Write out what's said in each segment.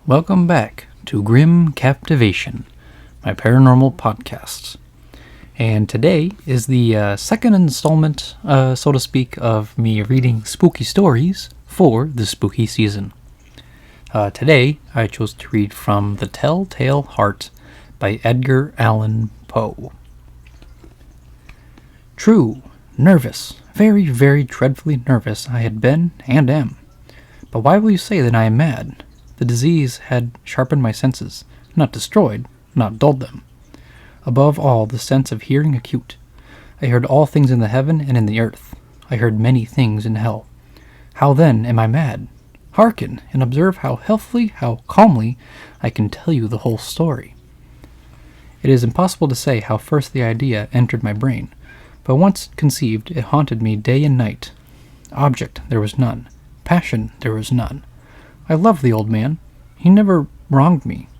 Welcome back to Grim Captivation, my paranormal podcasts. And today is the second installment, so to speak, of me reading spooky stories for the spooky season. Today, I chose to read from The Telltale Heart by Edgar Allan Poe. True, nervous, very, very dreadfully nervous I had been and am. But why will you say that I am mad? The disease had sharpened my senses, not destroyed, not dulled them. Above all, the sense of hearing acute. I heard all things in the heaven and in the earth. I heard many things in hell. How then am I mad? Hearken, and observe how healthily, how calmly, I can tell you the whole story. It is impossible to say how first the idea entered my brain, but once conceived, it haunted me day and night. Object there was none. Passion there was none. I loved the old man. He never wronged me.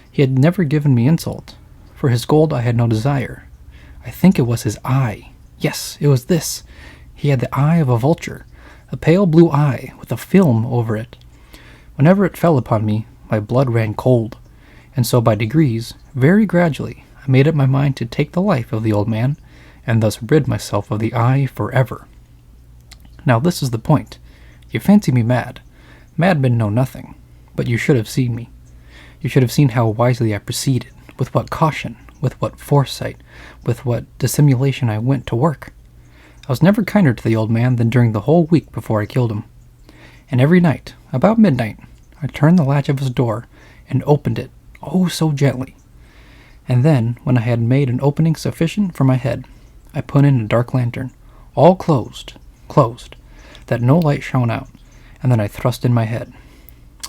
He had never given me insult. For his gold I had no desire. I think it was his eye. Yes, it was this. He had the eye of a vulture, a pale blue eye with a film over it. Whenever it fell upon me, my blood ran cold, and so by degrees, very gradually, I made up my mind to take the life of the old man, and thus rid myself of the eye forever. Now this is the point. You fancy me mad. Madmen know nothing, but you should have seen me. You should have seen how wisely I proceeded, with what caution, with what foresight, with what dissimulation I went to work. I was never kinder to the old man than during the whole week before I killed him. And every night, about midnight, I turned the latch of his door and opened it, oh so gently. And then, when I had made an opening sufficient for my head, I put in a dark lantern, all closed, that no light shone out, and then I thrust in my head.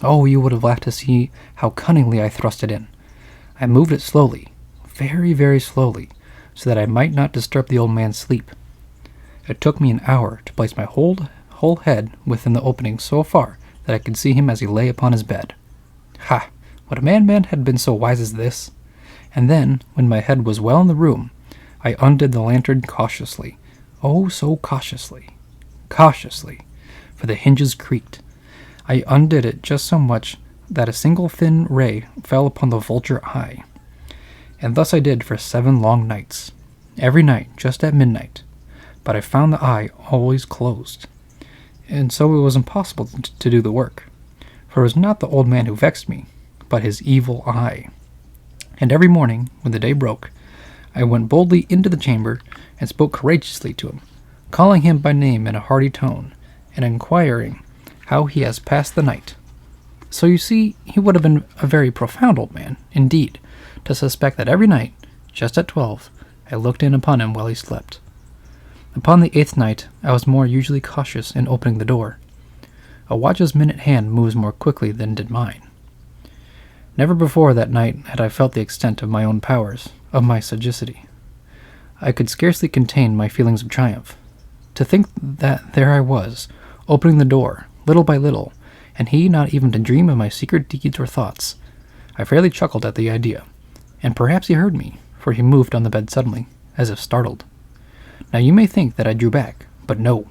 Oh, you would have laughed to see how cunningly I thrust it in. I moved it slowly, very, very slowly, so that I might not disturb the old man's sleep. It took me an hour to place my whole head within the opening so far that I could see him as he lay upon his bed. Ha! Would a madman have been so wise as this? And then, when my head was well in the room, I undid the lantern cautiously, oh so cautiously, for the hinges creaked. I undid it just so much that a single thin ray fell upon the vulture eye. And thus I did for 7 long nights, every night just at midnight. But I found the eye always closed, and so it was impossible to do the work. For it was not the old man who vexed me, but his evil eye. And every morning, when the day broke, I went boldly into the chamber and spoke courageously to him, calling him by name in a hearty tone, and inquiring how he has passed the night. So you see, he would have been a very profound old man, indeed, to suspect that every night, just at 12, I looked in upon him while he slept. Upon the 8th night, I was more usually cautious in opening the door. A watch's minute hand moves more quickly than did mine. Never before that night had I felt the extent of my own powers, of my sagacity. I could scarcely contain my feelings of triumph. To think that there I was, opening the door, little by little, and he not even to dream of my secret deeds or thoughts. I fairly chuckled at the idea, and perhaps he heard me, for he moved on the bed suddenly, as if startled. Now you may think that I drew back, but no.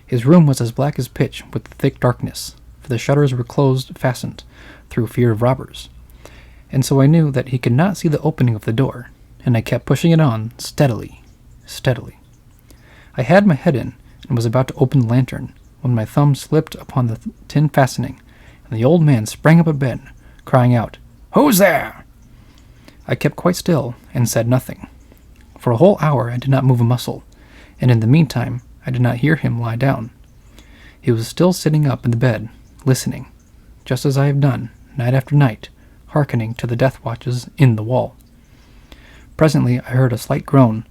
His room was as black as pitch with thick darkness, for the shutters were fastened, through fear of robbers. And so I knew that he could not see the opening of the door, and I kept pushing it on, steadily. I had my head in, and was about to open the lantern, when my thumb slipped upon the tin fastening, and the old man sprang up in bed, crying out, "Who's there?" I kept quite still, and said nothing. For a whole hour I did not move a muscle, and in the meantime I did not hear him lie down. He was still sitting up in the bed, listening, just as I have done, night after night, hearkening to the death watches in the wall. Presently I heard a slight groan,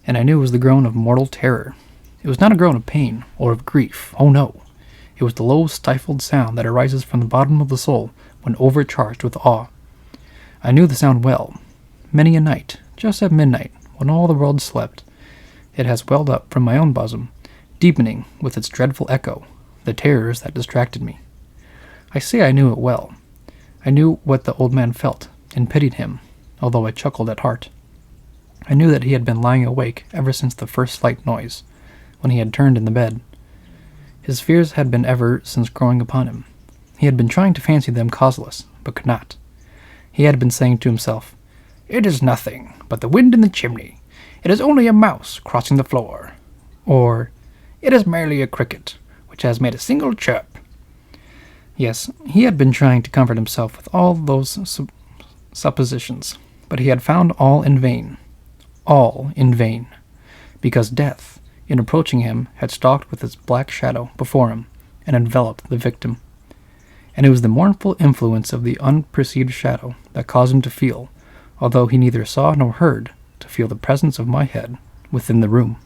and I knew it was the groan of mortal terror. It was not a groan of pain or of grief, oh no. It was the low, stifled sound that arises from the bottom of the soul when overcharged with awe. I knew the sound well. Many a night, just at midnight, when all the world slept, it has welled up from my own bosom, deepening, with its dreadful echo, the terrors that distracted me. I say I knew it well. I knew what the old man felt, and pitied him, although I chuckled at heart. I knew that he had been lying awake ever since the first slight noise, when he had turned in the bed. His fears had been ever since growing upon him. He had been trying to fancy them causeless, but could not. He had been saying to himself, "It is nothing but the wind in the chimney. It is only a mouse crossing the floor." Or, "It is merely a cricket, which has made a single chirp." Yes, he had been trying to comfort himself with all those suppositions, but he had found all in vain. All in vain. Because death, in approaching him, had stalked with its black shadow before him and enveloped the victim. And it was the mournful influence of the unperceived shadow that caused him to feel, although he neither saw nor heard, to feel the presence of my head within the room.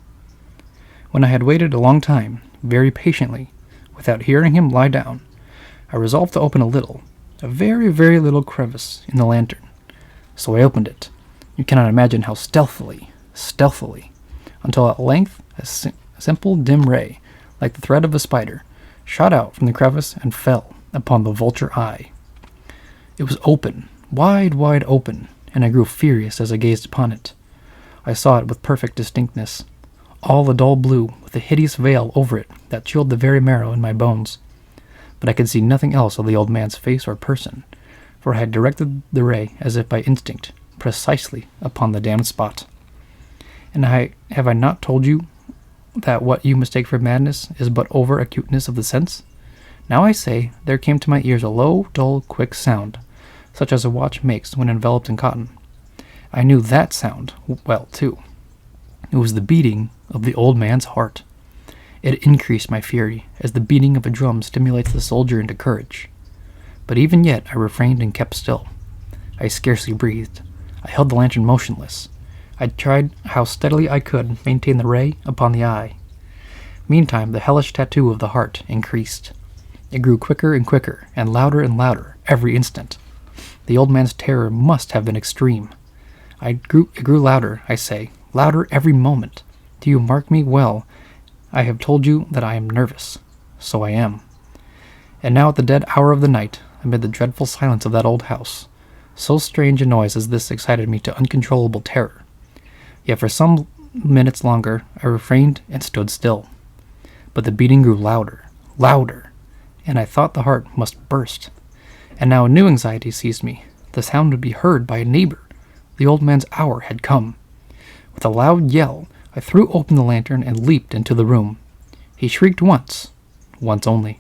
When I had waited a long time, very patiently, without hearing him lie down, I resolved to open a very, very little crevice in the lantern. So I opened it. You cannot imagine how stealthily, until at length a simple dim ray, like the thread of a spider, shot out from the crevice and fell upon the vulture eye. It was open, wide open, and I grew furious as I gazed upon it. I saw it with perfect distinctness, all a dull blue, with a hideous veil over it that chilled the very marrow in my bones. But I could see nothing else of the old man's face or person, for I had directed the ray, as if by instinct, precisely upon the damned spot. And have I not told you that what you mistake for madness is but over-acuteness of the sense? Now I say, there came to my ears a low, dull, quick sound, such as a watch makes when enveloped in cotton. I knew that sound well, too. It was the beating of the old man's heart. It increased my fury, as the beating of a drum stimulates the soldier into courage. But even yet I refrained and kept still. I scarcely breathed. I held the lantern motionless. I tried how steadily I could maintain the ray upon the eye. Meantime, the hellish tattoo of the heart increased. It grew quicker and louder every instant. The old man's terror must have been extreme. It grew louder, I say, louder every moment. Do you mark me well? I have told you that I am nervous. So I am. And now at the dead hour of the night, amid the dreadful silence of that old house, so strange a noise as this excited me to uncontrollable terror. Yet for some minutes longer I refrained and stood still. But the beating grew louder, and I thought the heart must burst. And now a new anxiety seized me. The sound would be heard by a neighbor. The old man's hour had come. With a loud yell, I threw open the lantern and leaped into the room. He shrieked once only.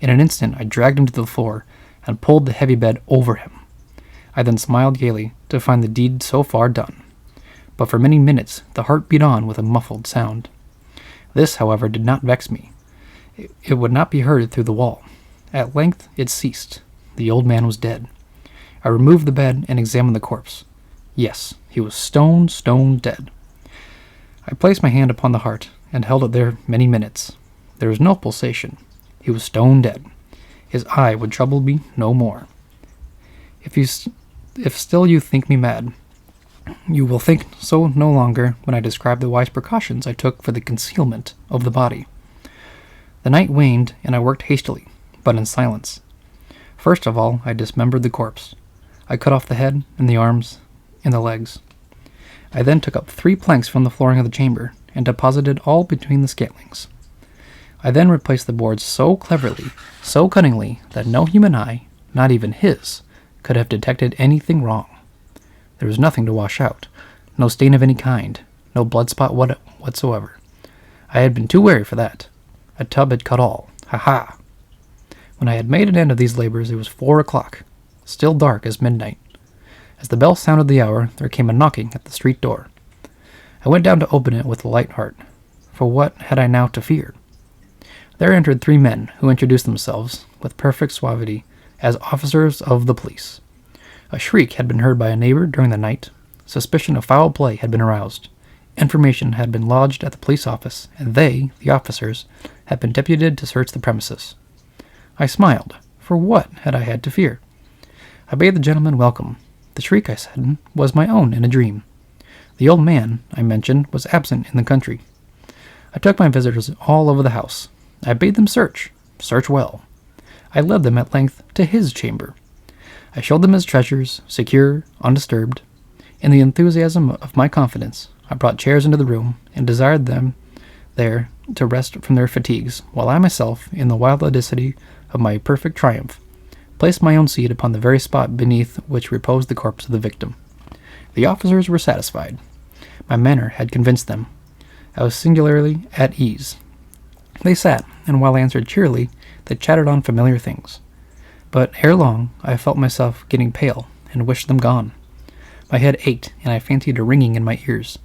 In an instant I dragged him to the floor and pulled the heavy bed over him. I then smiled gaily to find the deed so far done. But for many minutes the heart beat on with a muffled sound. This, however, did not vex me. It would not be heard through the wall. At length it ceased. The old man was dead. I removed the bed and examined the corpse. Yes, he was stone dead. I placed my hand upon the heart and held it there many minutes. There was no pulsation. He was stone dead. His eye would trouble me no more. If still you think me mad, you will think so no longer when I describe the wise precautions I took for the concealment of the body. The night waned, and I worked hastily, but in silence. First of all, I dismembered the corpse. I cut off the head and the arms and the legs. I then took up 3 planks from the flooring of the chamber and deposited all between the scantlings. I then replaced the boards so cleverly, so cunningly, that no human eye, not even his, could have detected anything wrong. There was nothing to wash out, no stain of any kind, no blood spot whatsoever. I had been too wary for that. A tub had cut all. Ha! When I had made an end of these labors, it was 4 o'clock, still dark as midnight. As the bell sounded the hour, there came a knocking at the street door. I went down to open it with a light heart, for what had I now to fear? There entered 3 men, who introduced themselves, with perfect suavity, as officers of the police. A shriek had been heard by a neighbor during the night. Suspicion of foul play had been aroused. Information had been lodged at the police office, and they, the officers, had been deputed to search the premises. I smiled, for what had I had to fear? I bade the gentleman welcome. The shriek, I said, was my own in a dream. The old man, I mentioned, was absent in the country. I took my visitors all over the house. I bade them search well. I led them at length to his chamber. I showed them his treasures, secure, undisturbed. In the enthusiasm of my confidence, I brought chairs into the room and desired them there to rest from their fatigues, while I myself, in the wild audacity of my perfect triumph, placed my own seat upon the very spot beneath which reposed the corpse of the victim. The officers were satisfied. My manner had convinced them. I was singularly at ease. They sat, and while I answered cheerily, they chatted on familiar things. But ere long, I felt myself getting pale, and wished them gone. My head ached, and I fancied a ringing in my ears.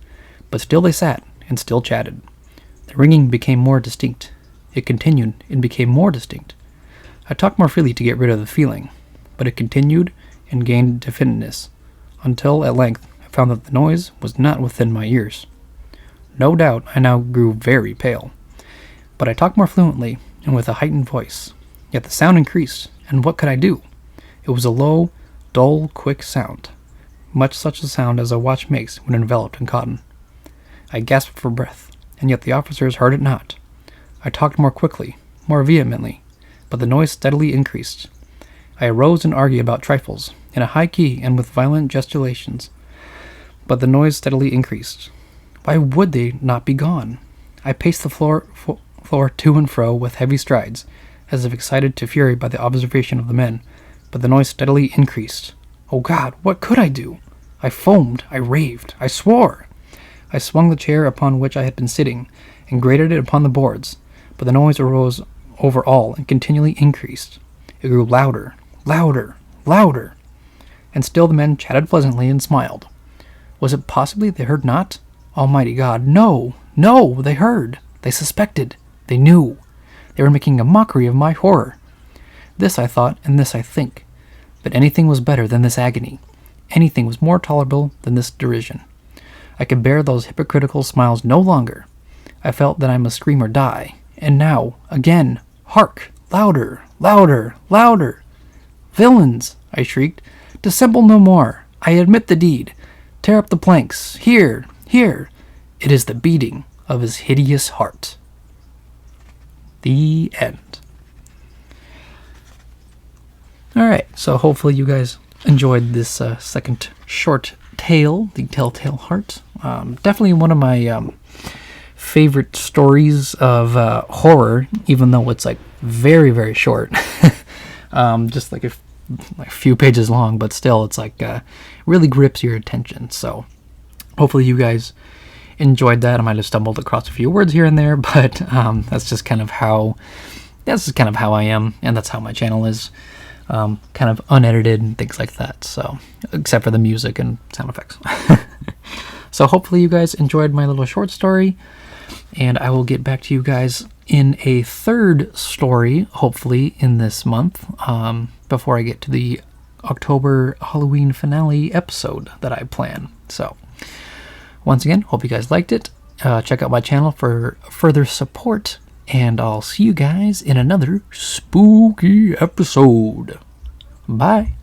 But still they sat, and still chatted. The ringing became more distinct. It continued, and became more distinct. I talked more freely to get rid of the feeling, but it continued and gained definiteness, until at length I found that the noise was not within my ears. No doubt I now grew very pale, but I talked more fluently and with a heightened voice. Yet the sound increased, and what could I do? It was a low, dull, quick sound, much such a sound as a watch makes when enveloped in cotton. I gasped for breath, and yet the officers heard it not. I talked more quickly, more vehemently, but the noise steadily increased. I arose and argued about trifles, in a high key and with violent gesticulations, but the noise steadily increased. Why would they not be gone? I paced the floor to and fro with heavy strides, as if excited to fury by the observation of the men, but the noise steadily increased. Oh God, what could I do? I foamed, I raved, I swore. I swung the chair upon which I had been sitting, and grated it upon the boards, but the noise arose over all and continually increased. It grew louder, louder, louder, and still the men chatted pleasantly and smiled. Was it possibly they heard not? Almighty God, no, no, they heard, they suspected, they knew. They were making a mockery of my horror. This I thought, and this I think. But anything was better than this agony. Anything was more tolerable than this derision. I could bear those hypocritical smiles no longer. I felt that I must scream or die. And now, again, hark! Louder, louder, louder! Villains! I shrieked. Dissemble no more. I admit the deed. Tear up the planks. Here, here. It is the beating of his hideous heart. The end. Alright, so hopefully you guys enjoyed this second short tale, The Telltale Heart. Definitely one of my favorite stories of horror, even though it's like very, very short. Just like a few pages long, but still it's like really grips your attention. So hopefully you guys enjoyed that. I might have stumbled across a few words here and there, but that's just kind of how I am, and that's how my channel is. Kind of unedited and things like that, so except for the music and sound effects. So hopefully you guys enjoyed my little short story, and I will get back to you guys in a third story, hopefully in this month, before I get to the October Halloween finale episode that I plan. So once again, hope you guys liked it. Check out my channel for further support, and I'll see you guys in another spooky episode. Bye.